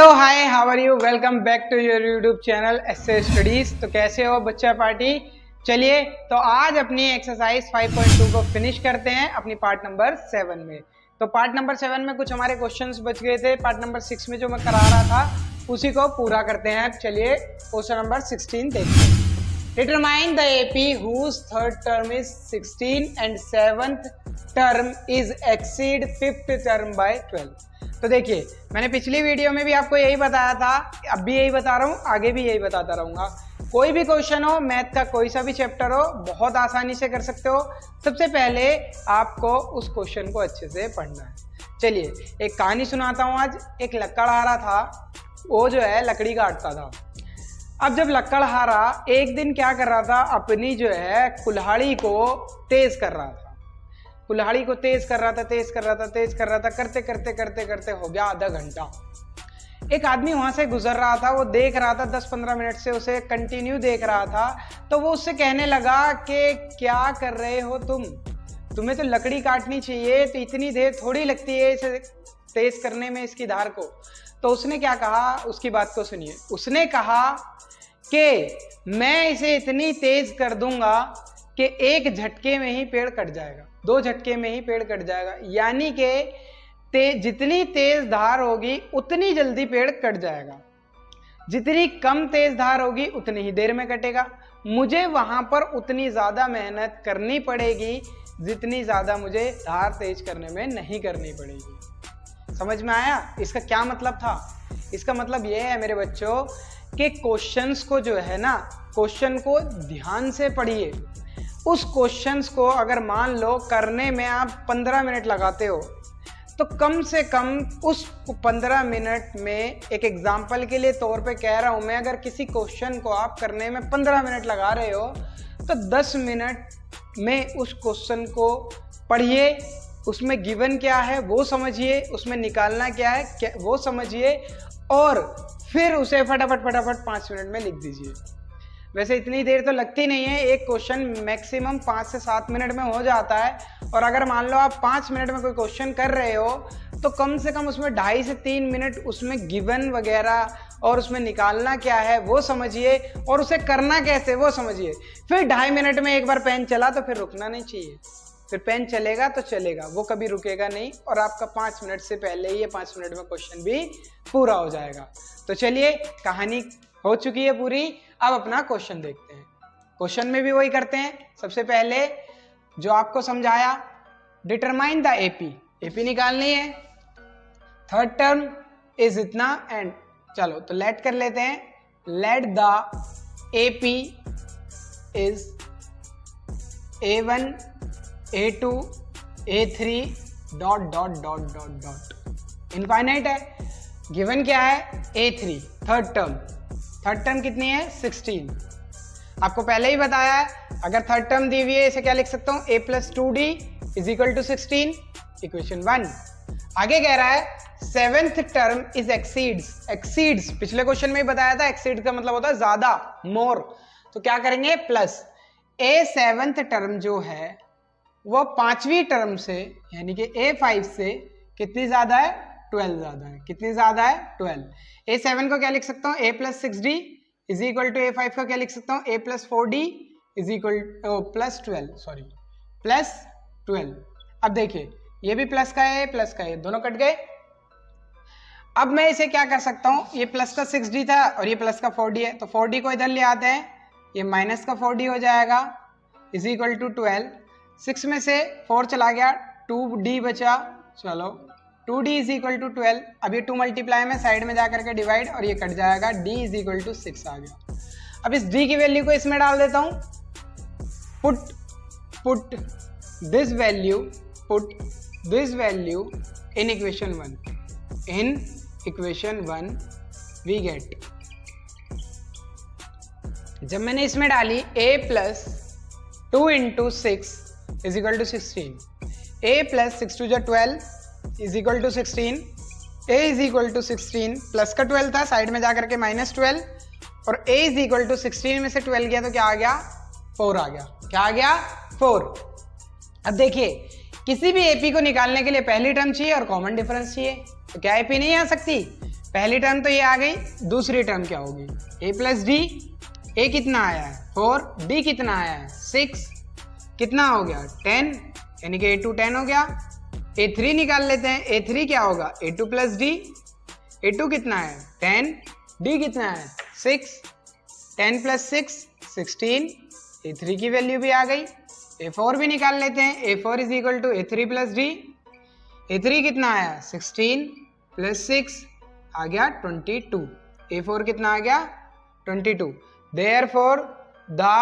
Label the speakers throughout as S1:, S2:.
S1: Hello hi how are you, welcome back to your YouTube channel SA studies. तो कैसे हो बच्चा party. चलिए तो आज अपनी एक्सरसाइज 5.2 को फिनिश करते हैं अपनी पार्ट नंबर 7 में। तो पार्ट नंबर 7 में कुछ हमारे क्वेश्चंस बच गए थे। पार्ट नंबर 6 में जो मैं करा रहा था उसी को पूरा करते हैं। चलिए क्वेश्चन नंबर 16 देखते हैं। Determine the AP whose third term is 16 and seventh term is exceed fifth term by 12। तो देखिए मैंने पिछली वीडियो में भी आपको यही बताया था, अब भी यही बता रहा हूँ, आगे भी यही बताता रहूंगा। कोई भी क्वेश्चन हो, मैथ का कोई सा भी चैप्टर हो, बहुत आसानी से कर सकते हो। सबसे पहले आपको उस क्वेश्चन को अच्छे से पढ़ना है। चलिए एक कहानी सुनाता हूँ। आज एक लकड़हारा था, वो जो है लकड़ी काटता था। अब जब लकड़हारा एक दिन क्या कर रहा था, अपनी जो है कुल्हाड़ी को तेज कर रहा था। कुल्हाड़ी को तेज कर रहा था, करते करते हो गया आधा घंटा। एक आदमी वहां से गुजर रहा था, वो देख रहा था 10-15 मिनट से उसे कंटिन्यू देख रहा था। तो वो उससे कहने लगा कि क्या कर रहे हो तुम्हें तो लकड़ी काटनी चाहिए, तो इतनी देर थोड़ी लगती है इसे तेज करने में, इसकी धार को। तो उसने क्या कहा, उसकी बात को सुनिए। उसने कहा कि मैं इसे इतनी तेज कर दूंगा कि एक झटके में ही पेड़ कट जाएगा, 2 झटके में ही पेड़ कट जाएगा। यानी कि जितनी तेज धार होगी उतनी जल्दी पेड़ कट जाएगा, जितनी कम तेज धार होगी उतनी ही देर में कटेगा। मुझे वहां पर उतनी ज्यादा मेहनत करनी पड़ेगी जितनी ज्यादा मुझे धार तेज करने में नहीं करनी पड़ेगी। समझ में आया इसका क्या मतलब था? इसका मतलब यह है मेरे बच्चों कि क्वेश्चंस को जो है ना, क्वेश्चन को ध्यान से पढ़िए। उस क्वेश्चंस को अगर मान लो करने में आप 15 मिनट लगाते हो, तो कम से कम उस 15 मिनट में, एक एग्जाम्पल के लिए तौर पे कह रहा हूं मैं, अगर किसी क्वेश्चन को आप करने में 15 मिनट लगा रहे हो तो 10 मिनट में उस क्वेश्चन को पढ़िए, उसमें गिवन क्या है वो समझिए, उसमें निकालना क्या है वो समझिए, और फिर उसे फटाफट 5 मिनट में लिख दीजिए। वैसे इतनी देर तो लगती नहीं है, एक क्वेश्चन मैक्सिमम 5 से 7 मिनट में हो जाता है। और अगर मान लो आप 5 मिनट में कोई क्वेश्चन कर रहे हो तो कम से कम उसमें 2.5 से 3 मिनट उसमें गिवन वगैरह और उसमें निकालना क्या है वो समझिए, और उसे करना कैसे वो समझिए। फिर 2.5 मिनट में एक बार पेन चला तो फिर रुकना नहीं चाहिए। फिर पेन चलेगा तो चलेगा, वो कभी रुकेगा नहीं, और आपका 5 मिनट से पहले ही ये 5 मिनट में क्वेश्चन भी पूरा हो जाएगा। तो चलिए कहानी हो चुकी है पूरी, अब अपना क्वेश्चन देखते हैं। क्वेश्चन में भी वही करते हैं। सबसे पहले जो आपको समझाया, डिटरमाइन द एपी निकालनी है। थर्ड टर्म इज इतना एंड, चलो तो लेट कर लेते हैं। Let the AP is A1 A2 A3 ... infinite है। गिवन क्या है? A3 थर्ड टर्म कितनी है? 16। आपको पहले ही बताया है, अगर थर्ड टर्म दी हुई है इसे क्या लिख सकता हूं? A+2D = 16, equation 1। आगे कह रहा है सेवेंथ टर्म इज एक्सीड्स। पिछले क्वेश्चन में ही बताया था, एक्सीड का मतलब होता है ज्यादा, मोर। तो क्या करेंगे? प्लस सेवेंथ टर्म जो है वो 5वीं टर्म से, यानी कि A5 से कितनी ज्यादा है? 12 ज्यादा है। कितनी ज्यादा है? 12। A7 को क्या लिख सकता हूँ? A+6D = A5 का क्या लिख सकता हूँ? A+4D +12। अब देखिए ये भी प्लस का है, प्लस का है, दोनों कट गए। अब मैं इसे क्या कर सकता हूँ, ये प्लस का 6D था और ये प्लस का 4D है, तो 4D को इधर ले आते हैं, ये माइनस का 4D हो जाएगा = 12। 6 में से 4 चला गया, 2D बचा, चलो 2D = 12। अब ये 2 मल्टीप्लाई में साइड में जाकर के डिवाइड, और ये कट जाएगा, D = 6 आ गया। अब इस D की वैल्यू को इसमें डाल देता हूँ। Put this value in equation 1 we get. जब मैंने इसमें डाली A+2 × 6 = 16, A+6 × 12 = 16, A = 16, प्लस का 12 था, साइड में जाकर के -12, और A = 16 में से 12 गया तो क्या आ गया? 4 आ गया। क्या आ गया? 4। अब देखिए किसी भी एपी को निकालने के लिए पहली टर्म चाहिए और कॉमन डिफरेंस चाहिए, तो क्या एपी नहीं आ सकती? पहली टर्म तो ये आ गई, दूसरी टर्म क्या होगी, a प्लस डी। ए कितना आया है 4, डी कितना आया है 6, कितना हो गया 10, यानी कि a2 10 हो गया। a3 निकाल लेते हैं, a3 क्या होगा a2 प्लस डी। a2 कितना है 10, d कितना है 6, 10 प्लस 6 16, a3 की वैल्यू भी आ गई। a4 भी निकाल लेते हैं, a4 is equal to a3 plus D. a3 कितना आया 16 प्लस 6 आ गया 22, a4 कितना आ गया 22। Therefore the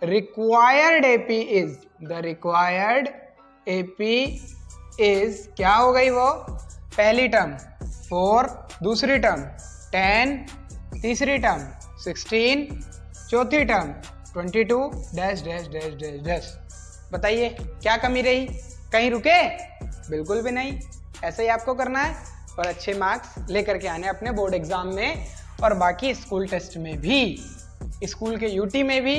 S1: required AP is, the required AP is क्या हो गई वो, पहली टर्म 4, दूसरी टर्म 10, तीसरी टर्म 16, चौथी term 22 dash dash dash dash dash. बताइए क्या कमी रही, कहीं रुके, बिल्कुल भी नहीं। ऐसे ही आपको करना है और अच्छे मार्क्स लेकर के आने अपने बोर्ड एग्जाम में और बाकी स्कूल टेस्ट में भी, स्कूल के यूटी में भी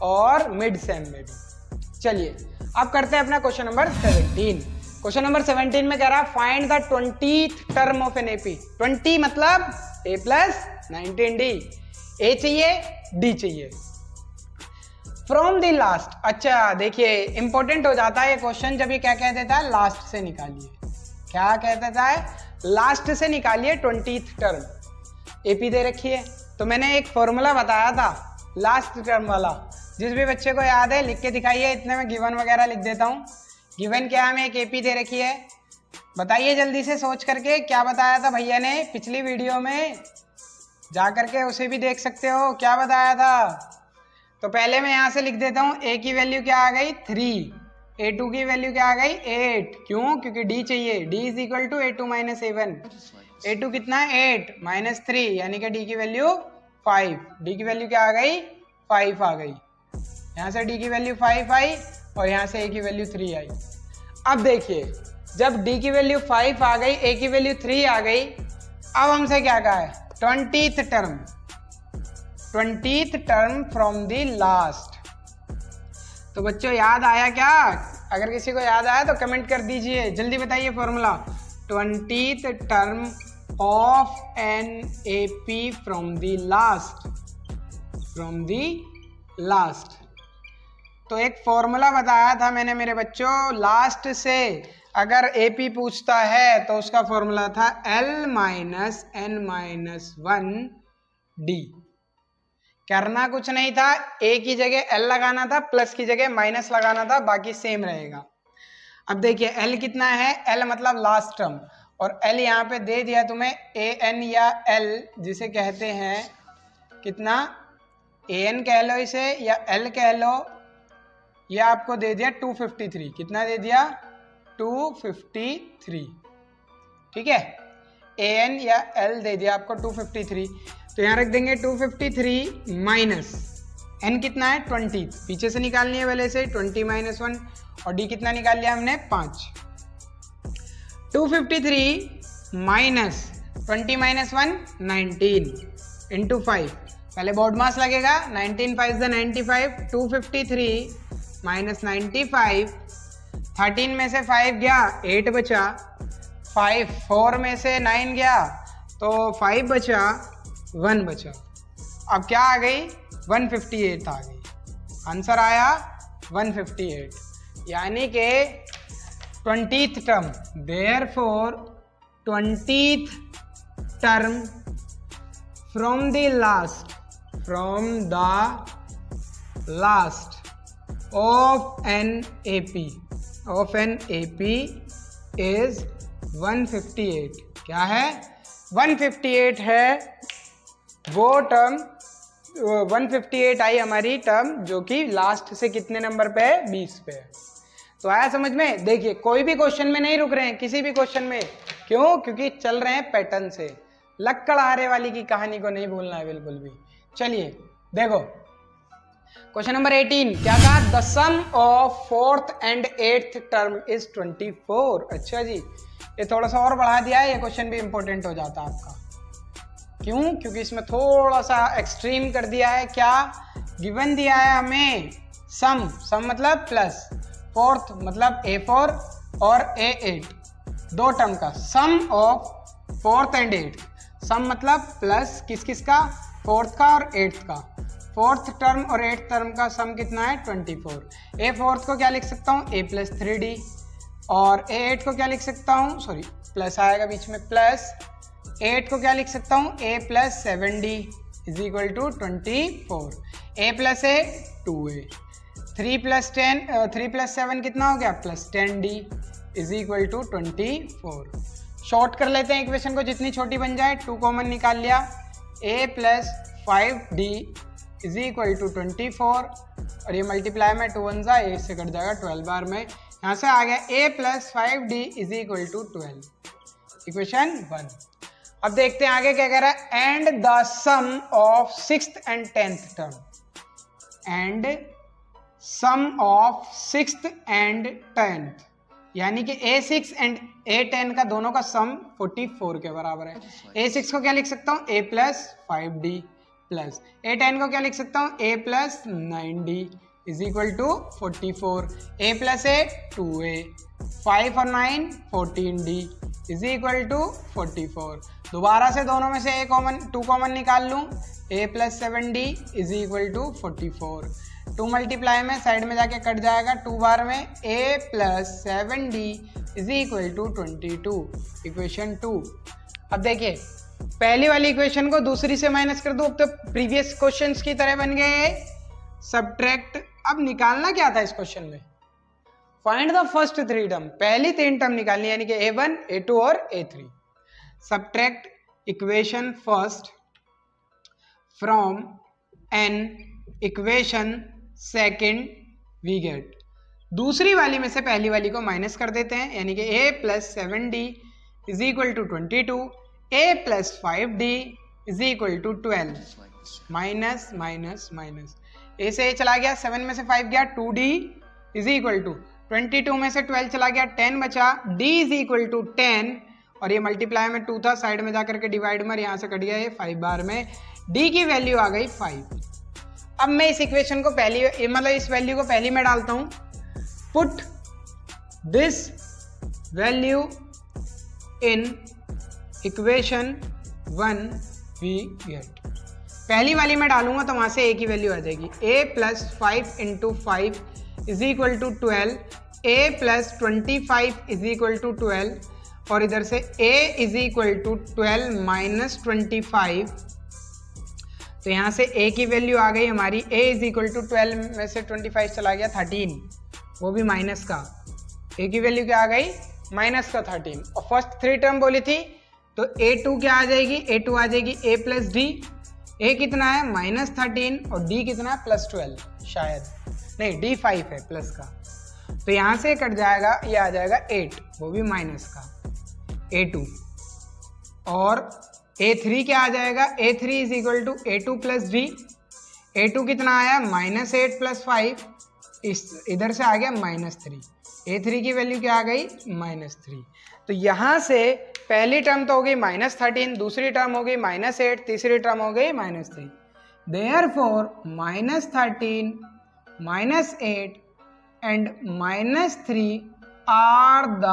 S1: और मिड सेम में भी। चलिए अब करते हैं अपना क्वेश्चन नंबर 17। क्वेश्चन नंबर 17 में कह रहा है find the 20th term of an AP. 20 मतलब a प्लस 19d, a चाहिए d चाहिए फ्रॉम द लास्ट। अच्छा देखिए इंपॉर्टेंट हो जाता है ये क्वेश्चन जब ये क्या कह देता है, लास्ट से निकालिए। क्या कह देता है, लास्ट से निकालिए 20th टर्म। एपी दे रखी है तो मैंने एक फॉर्मूला बताया था लास्ट टर्म वाला, जिस भी बच्चे को याद है लिख के दिखाइए। इतने में गिवन वगैरह लिख देता हूँ। गिवन क्या है, एक एपी दे रखी है, बताइए जल्दी से सोच करके क्या बताया था भैया ने पिछली वीडियो में, जा करके उसे भी देख सकते हो क्या बताया था। तो पहले मैं यहाँ से लिख देता हूँ, a की वैल्यू क्या आ गई 3, a2 की वैल्यू क्या आ गई 8, क्यों, क्योंकि d चाहिए, d is equal to a2 minus a1। a2 कितना है 8 माइनस 3 यानी कि d की वैल्यू 5, d की वैल्यू क्या आ गई 5 आ गई। यहाँ से d की वैल्यू 5 आई और यहाँ से a की वैल्यू 3 आई। अब देखिए जब d की वैल्यू 5 आ गई, a की वैल्यू 3 आ गई, अब हमसे क्या कहा है 20th term, 20th term from the last. तो बच्चों याद आया क्या, अगर किसी को याद आया तो कमेंट कर दीजिए, जल्दी बताइए formula. 20th term of an AP from the last, from the last. तो एक फॉर्मूला बताया था मैंने मेरे बच्चों, लास्ट से अगर एपी पूछता है तो उसका फॉर्मूला था L minus N minus 1 D. करना कुछ नहीं था, a की जगह l लगाना था, प्लस की जगह माइनस लगाना था, बाकी सेम रहेगा। अब देखिए l कितना है, l मतलब लास्ट टर्म, और l यहाँ पे दे दिया तुम्हें an या l जिसे कहते हैं कितना, an कह लो इसे या l कह लो। ये आपको दे दिया 253, कितना दे दिया 253, ठीक है, an या l दे दिया आपको 253। तो यहाँ रख देंगे 253 माइनस n कितना है 20, पीछे से निकालनी है पहले से 20 माइनस 1, और d कितना निकाल लिया हमने 5। 253 माइनस 20 माइनस 1 19 इंटू 5, पहले बोर्ड मास लगेगा, 19 5 द 95, 253 माइनस 95, 13 में से 5 गया 8 बचा, 4 में से 9 गया तो 5 बचा, 1 बचा। अब क्या आ गई 158 आ गई, आंसर आया 158, यानी कि 20th term. Therefore 20th term from the last, from the last of an AP, of an AP is 158। क्या है 158 है वो टर्म, 158 आई हमारी टर्म जो कि लास्ट से कितने नंबर पे है 20 पे है। तो आया समझ में। देखिए कोई भी क्वेश्चन में नहीं रुक रहे हैं, किसी भी क्वेश्चन में, क्यों, क्योंकि चल रहे हैं पैटर्न से, लक्कड़ हारे वाली की कहानी को नहीं भूलना है बिल्कुल भी। चलिए देखो क्वेश्चन नंबर 18 क्या कहा, the sum of 4th and 8th term is 24। अच्छा जी, ये थोड़ा सा और बढ़ा दिया है, ये क्वेश्चन भी इंपॉर्टेंट हो जाता है आपका। क्यों, क्योंकि इसमें थोड़ा सा एक्सट्रीम कर दिया है। क्या गिवन दिया है हमें, सम, सम मतलब प्लस, 4th मतलब A4 और A8, दो टर्म का सम ऑफ 4th and 8th। सम मतलब प्लस किस किस का, फोर्थ का और एट्थ का। फोर्थ टर्म और एट्थ टर्म का सम कितना है 24। ए फोर्थ को क्या लिख सकता हूँ a प्लस 3d, और ए एट को क्या लिख सकता हूँ, सॉरी प्लस आएगा बीच में, प्लस 8 को क्या लिख सकता हूँ a plus 7d is equal to 24। a plus A 2a, 3 plus 7 कितना हो गया plus 10d is equal to 24। Short कर लेते हैं इक्वेशन को, जितनी छोटी बन जाए। 2 कॉमन निकाल लिया, a plus 5d is equal to 24, और ये मल्टीप्लाई में 2 1 जा 8 से कट जाएगा 12 बार में। यहाँ से आ गया a plus 5d is equal to 12, equation 1। अब देखते हैं आगे क्या कह रहा है, and the sum of 6th and 10th term, and sum of 6th and 10th, यानी कि a6 एंड a10 का दोनों का सम 44 के बराबर है। a6 को क्या लिख सकता हूँ a plus 5d, plus a10 को क्या लिख सकता हूँ a plus 9d is equal to 44। a plus a 2a, 5 और 9 14d इज इक्वल टू 44। दोबारा से दोनों में से टू कॉमन निकाल लूँ, a plus 7d is equal to 44। 2 multiply में साइड में जाके कट जाएगा 2 बार में, a plus 7d is equal to 22, equation 2। अब देखिए पहली वाली इक्वेशन को दूसरी से माइनस कर दो, अब तो प्रीवियस क्वेश्चंस की तरह बन गए सब्ट्रैक्ट। अब निकालना क्या था इस क्वेश्चन में, फाइंड द फर्स्ट 3 टर्म, पहली 3 टर्म निकालनी, यानी कि a1 a2 और a3। Subtract equation first from an equation second we get. दूसरी वाली में से पहली वाली को माइनस कर देते हैं, यानी कि a plus 7d is equal to 22, a plus 5d is equal to 12, minus minus minus, a से a चला गया, 7 में से 5 गया, 2d इज इक्वल टू 22 में से 12 चला गया, 10 बचा, d इज इक्वल टू 10, और ये मल्टीप्लाई में 2 था, साइड में जाकर के डिवाइड में यहाँ से कट गया ये 5 बार में, d की वैल्यू आ गई 5। अब मैं इस इक्वेशन को पहली, मतलब इस वैल्यू को पहली में डालता हूँ, put this value in equation 1 we get. पहली वाली में डालूंगा तो वहां से a की वैल्यू आ जाएगी, a plus 5 into 5 is equal to 12, a plus 25 is equal to 12, और इधर से a is equal to 12 minus 25, तो यहाँ से a की वैल्यू आ गई हमारी, a इज इक्वल टू 12 में से 25 चला गया 13, वो भी माइनस का, a की वैल्यू क्या आ गई माइनस का 13। और फर्स्ट 3 टर्म बोली थी तो a2 क्या आ जाएगी, a2 आ जाएगी a प्लस d, a कितना है माइनस 13 और d कितना है प्लस 12, शायद नहीं d 5 है प्लस का, तो यहाँ से कट जाएगा, ये आ जाएगा 8, वो भी माइनस का a2, और a3 क्या आ जाएगा, a3 is equal to a2 plus d, a2 कितना आया माइनस 8 प्लस 5, इधर से आ गया माइनस 3, a3 की वैल्यू क्या आ गई माइनस 3। तो यहाँ से पहली टर्म तो हो गई माइनस 13, दूसरी टर्म हो गई माइनस 8, तीसरी टर्म हो गई minus 3। Therefore minus 13, minus 8 and minus 3 are the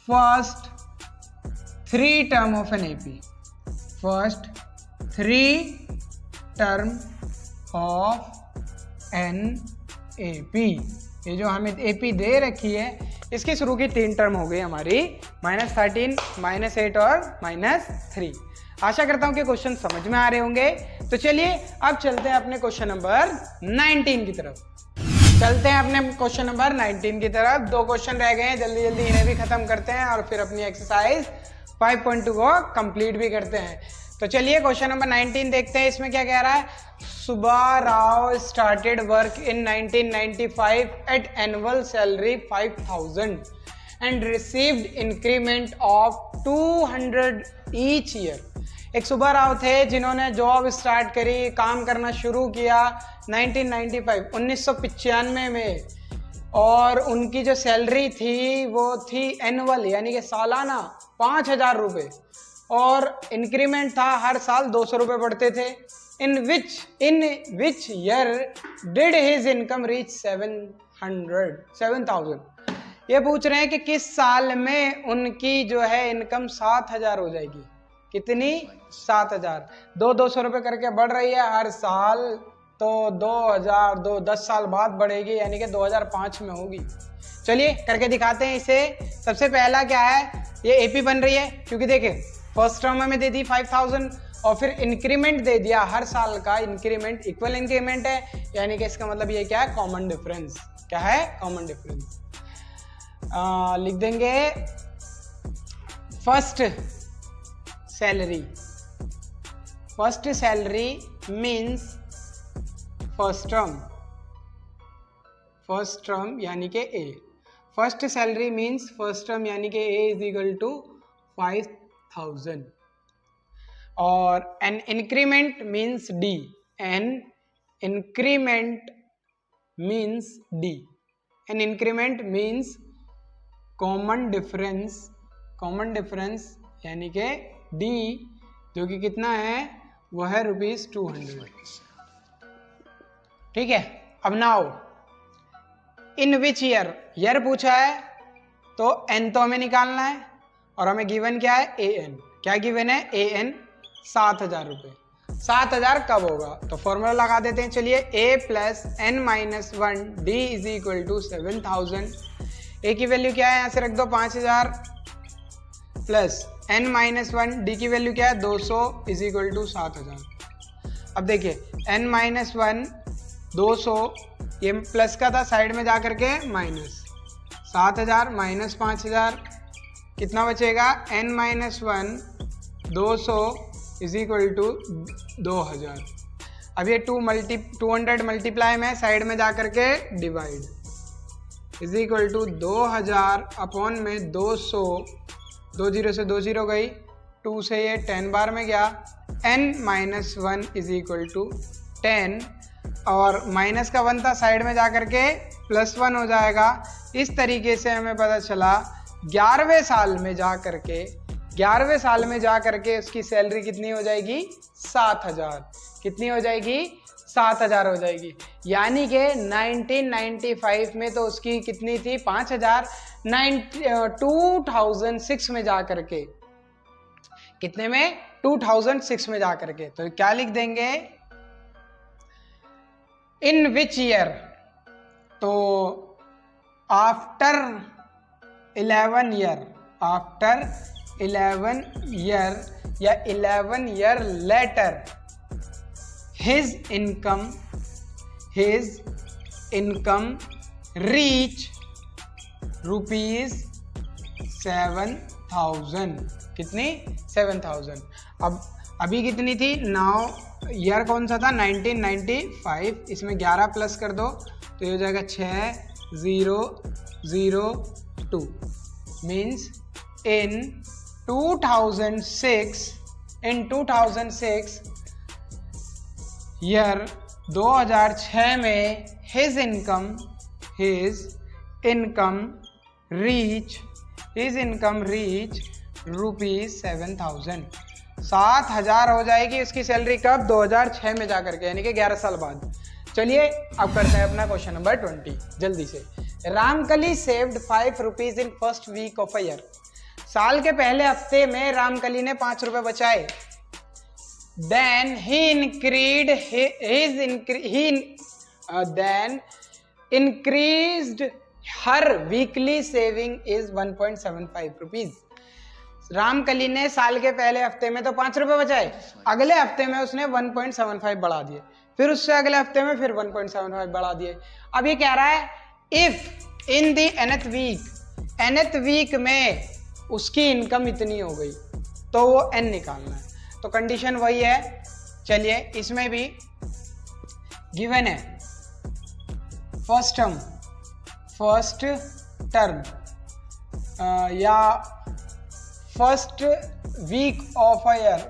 S1: first 3 term of an AP, first 3 term of an AP। ये जो हमें AP दे रखी है इसकी शुरू की 3 टर्म हो गई हमारी, माइनस 13, माइनस 8 और माइनस 3। आशा करता हूँ कि क्वेश्चन समझ में आ रहे होंगे। तो चलिए अब चलते हैं अपने क्वेश्चन नंबर 19 की तरफ। चलते हैं अपने क्वेश्चन नंबर 19 की तरफ। 2 क्वेश्चन रह गए हैं, जल्दी जल्दी इन्हें भी खत्म करते हैं और फिर अपनी एक्सरसाइज 5.2 को कंप्लीट भी करते हैं। तो चलिए क्वेश्चन नंबर 19 देखते हैं, इसमें क्या कह रहा है। Subba Rao started work in 1995 at annual salary 5000 and received increment of 200 each year. एक सुब्बा राव थे जिन्होंने जॉब स्टार्ट करी, काम करना शुरू किया 1995 में, और उनकी जो सैलरी थी वो थी एनुअल यानी कि सालाना 5000 रुपये, और इंक्रीमेंट था हर साल 200 रुपये बढ़ते थे। In which year did his income reach 7000। ये पूछ रहे हैं कि किस साल में उनकी जो है इनकम 7000 हो जाएगी, कितनी? 7,000। 200 रुपये करके बढ़ रही है हर साल, तो 10 साल बाद बढ़ेगी, यानी कि 2005 में होगी। चलिए करके दिखाते हैं इसे। सबसे पहला क्या है, ये एपी बन रही है, क्योंकि देखिए फर्स्ट टर्म हमें दे दी 5000 और फिर इंक्रीमेंट दे दिया हर साल का इंक्रीमेंट, इक्वल इंक्रीमेंट है, यानी कि इसका मतलब ये क्या है, कॉमन डिफरेंस। क्या है? Common difference. लिख देंगे first salary. First salary means first term, first term यानी कि A. First salary means first term यानी कि ए इज इक्वल टू 5000। और an increment means D, an increment means D, an increment means common difference, common difference यानी कि D, जो कि कितना है, वह है ₹200। ठीक है। अब now in which year, year पूछा है तो एन तो हमें निकालना है, और हमें गिवन क्या है, ए एन। क्या गिवन है? ए एन 7,000 रुपये। 7,000 कब होगा? तो फॉर्मूला लगा देते हैं। चलिए, A plus N minus 1 D is equal to 7000। A की वैल्यू क्या है, यहाँ से रख दो 5000, प्लस एन माइनस 1 डी की वैल्यू क्या है, 200 इज इक्वल टू 7000। अब देखिए एन माइनस 1 200, ये प्लस का था, साइड में जा करके माइनस, 7000 माइनस 5000 कितना बचेगा, n minus 1 200 is equal to 2000। अब ये 200 मल्टीप्लाई में साइड में जा करके divide, is equal to 2000 upon में 200, 20 से 20 गई, 2 से ये 10 बार में गया, n minus 1 is equal to 10, और माइनस का 1 था, साइड में जा करके प्लस 1 हो जाएगा। इस तरीके से हमें पता चला 11वें साल में जा करके उसकी सैलरी कितनी हो जाएगी, 7000। कितनी हो जाएगी? 7000 हो जाएगी। यानी कि 1995 में तो उसकी कितनी थी, 5000। 2006 में जा करके, कितने में, 2006 में जा करके, तो क्या लिख देंगे, इन विच ईयर, तो आफ्टर 11 ईयर, आफ्टर 11 ईयर या 11 year later, his income reach ₹7,000। कितनी? 7,000। अब अभी कितनी थी, नाउ ईयर कौन सा था, 1995, इसमें 11 प्लस कर दो तो ये हो जाएगा 6002। मीन्स इन 2006 ईयर 2006 में हिज इनकम रीच ₹7,000। 7,000 हो जाएगी उसकी सैलरी कब, 2006 में जाकर के, यानी कि 11 साल बाद। चलिए अब करते हैं अपना क्वेश्चन नंबर 20 जल्दी से। Ramkali saved ₹5 in first week of a year. साल के पहले हफ्ते में रामकली ने 5 रुपए बचाए। Then he increased her weekly saving is 1.75 rupees. Ramkali ने साल के पहले हफ्ते में तो 5 रुपए बचाए, अगले हफ्ते में उसने 1.75 बढ़ा दिए, फिर उससे अगले हफ्ते में फिर 1.75 बढ़ा दिए। अब ये कह रहा है if in the nth week में उसकी इनकम इतनी हो गई तो वो n निकालना है। तो कंडीशन वही है। चलिए इसमें भी गिवन है फर्स्ट टर्म या first week of a year,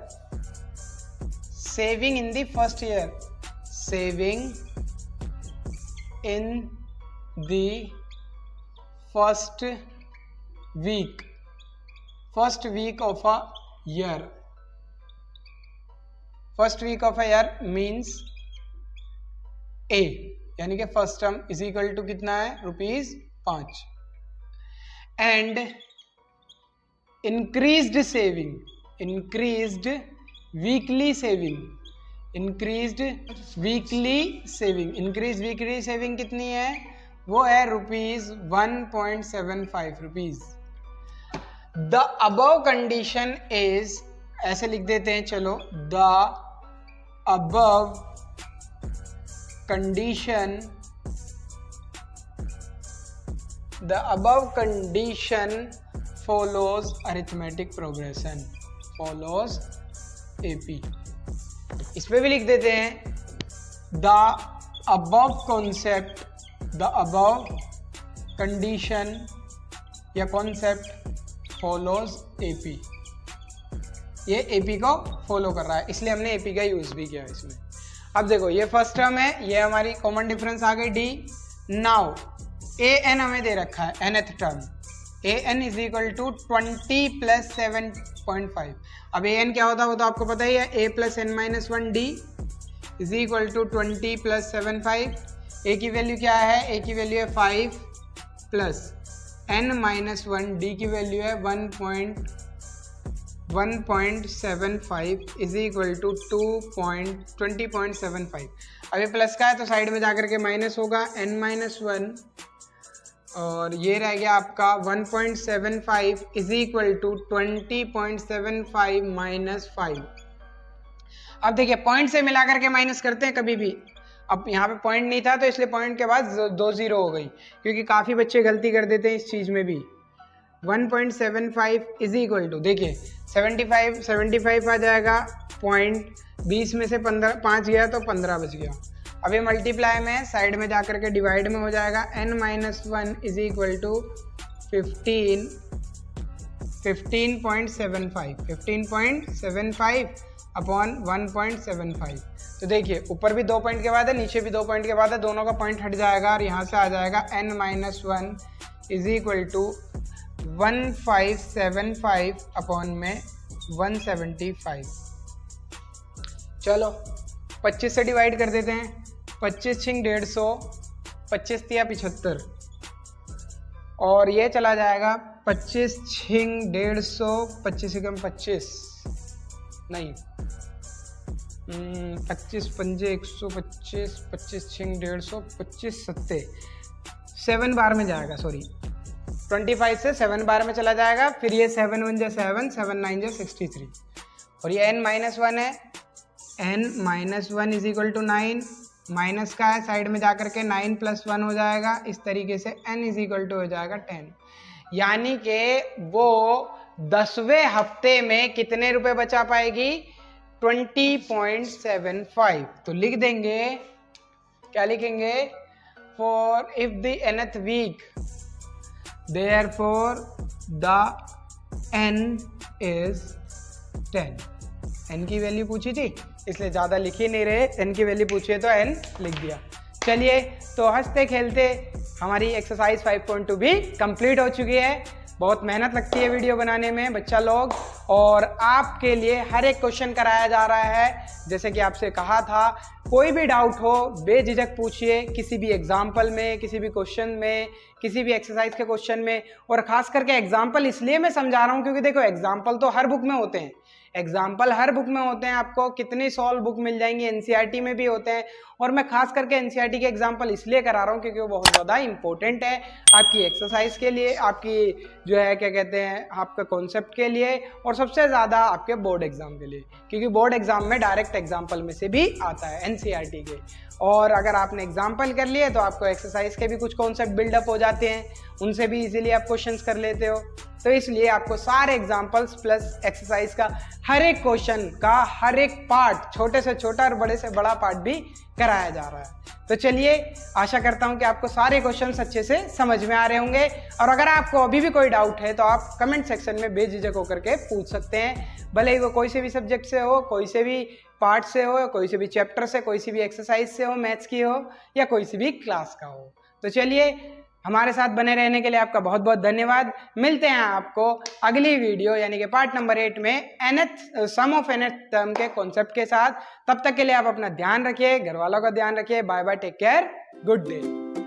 S1: saving in the first year, saving in the first week of a year. First week of a year means A, यानी कि first term is equal to कितना है, ₹5। And increased saving, increased weekly saving, increased weekly saving, increase weekly saving कितनी है, वो है ₹1.75 rupees. The above condition is, ऐसे लिख देते हैं चलो, the above condition, the above condition follows arithmetic progression, follows AP। इस पे भी लिख देते हैं the above concept, the above condition या concept follows AP। ये AP को फॉलो कर रहा है, इसलिए हमने AP का यूज भी किया इसमें। अब देखो ये फर्स्ट टर्म है, ये हमारी कॉमन डिफरेंस आ गई D। नाउ AN हमें दे रखा है, nth term AN is equal to 20 plus 7.5। अब AN क्या होता है वो तो आपको पता ही है, A plus n minus 1D is equal to 20 plus 7.5। A की वैल्यू क्या है, A की वैल्यू है 5 प्लस n माइनस 1, D की वैल्यू है 1.75 इज इक्वल टू 20.75। अब ये प्लस का है तो साइड में जाकर के माइनस होगा, n माइनस 1 और ये रह गया आपका 1.75 इज इक्वल टू 20.75 माइनस 5। अब देखिए पॉइंट से मिला करके माइनस करते हैं कभी भी, अब यहाँ पे पॉइंट नहीं था तो इसलिए पॉइंट के बाद 2 0 हो गई, क्योंकि काफ़ी बच्चे गलती कर देते हैं इस चीज़ में भी। 1.75 इज इक्वल टू, देखिए 75 आ जाएगा, पॉइंट 20 में से 5 गया तो 15 बच गया। अब ये मल्टीप्लाई में साइड में जाकर के डिवाइड में हो जाएगा, n minus 1 is equal to 15.75 upon 1.75। तो देखिए ऊपर भी 2 पॉइंट के बाद है, नीचे भी 2 पॉइंट के बाद है, दोनों का पॉइंट हट जाएगा और यहाँ से आ जाएगा n minus 1 is equal to 1575 upon में 175। चलो 25 से डिवाइड कर देते हैं, 25 छिंग 150, 25 तिया 75 और ये चला जाएगा 25 छिंग 150, 25 एकम 25 नहीं 25 पंजे 125, 25 छिंग 150, 25 सत्ते 7 बार में जाएगा, सॉरी 25 से 7 बार में चला जाएगा, फिर ये 7 1 जा 7, 7 9 जा 63 और ये n माइनस 1 है, n minus 1 is equal to 9, minus का है साइड में जाकर के 9 प्लस 1 हो जाएगा, इस तरीके से n इज इक्वल टू हो जाएगा 10। यानी कि वो 10वें हफ्ते में कितने रुपए बचा पाएगी, 20.75। तो लिख देंगे, क्या लिखेंगे, for if the nth week therefore the n is 10। n की वैल्यू पूछी थी इसलिए ज़्यादा लिख ही नहीं रहे, n की वैल्यू पूछिए तो n लिख दिया। चलिए तो हंसते खेलते हमारी एक्सरसाइज 5.2 भी कंप्लीट हो चुकी है। बहुत मेहनत लगती है वीडियो बनाने में बच्चा लोग, और आपके लिए हर एक क्वेश्चन कराया जा रहा है। जैसे कि आपसे कहा था, कोई भी डाउट हो बेझिझक पूछिए, किसी भी एग्जाम्पल में, किसी भी क्वेश्चन में, किसी भी एक्सरसाइज के क्वेश्चन में। और खास करके एग्जाम्पल इसलिए मैं समझा रहा हूँ क्योंकि देखो एग्जाम्पल तो हर बुक में होते हैं, एग्जाम्पल हर बुक में होते हैं, आपको कितनी सॉल्व बुक मिल जाएंगी, एनसीईआरटी में भी होते हैं। और मैं खास करके एनसीईआरटी के एग्जाम्पल इसलिए करा रहा हूँ क्योंकि वो बहुत ज़्यादा इंपॉर्टेंट है आपकी एक्सरसाइज के लिए, आपकी जो है क्या कहते हैं आपका कॉन्सेप्ट के लिए, और सबसे ज़्यादा आपके बोर्ड एग्जाम के लिए, क्योंकि बोर्ड एग्जाम में डायरेक्ट एग्जाम्पल में से भी आता है एनसीईआरटी के। और अगर आपने एग्जाम्पल कर लिए तो आपको एक्सरसाइज के भी कुछ कॉन्सेप्ट बिल्डअप हो जाते हैं, उनसे भी इजीली आप क्वेश्चंस कर लेते हो। तो इसलिए आपको सारे एग्जाम्पल्स प्लस एक्सरसाइज का हर एक क्वेश्चन का हर एक पार्ट, छोटे से छोटा और बड़े से बड़ा पार्ट भी कराया जा रहा है। तो चलिए, आशा करता हूं कि आपको सारे क्वेश्चंस अच्छे से समझ में आ रहे होंगे। और अगर आपको अभी भी कोई डाउट है तो आप कमेंट सेक्शन में बेझिझक होकर के पूछ सकते हैं, भले ही वो कोई से भी सब्जेक्ट से हो, कोई से भी पार्ट से हो, कोई से भी चैप्टर से, कोई सी भी एक्सरसाइज से हो, मैथ्स की हो या कोई सी भी क्लास का हो। तो चलिए, हमारे साथ बने रहने के लिए आपका बहुत बहुत धन्यवाद। मिलते हैं आपको अगली वीडियो यानी कि पार्ट नंबर 8 में सम ऑफ nth टर्म के कॉन्सेप्ट के साथ। तब तक के लिए आप अपना ध्यान रखिए, घर वालों का ध्यान रखिए। Bye bye, take care, good day.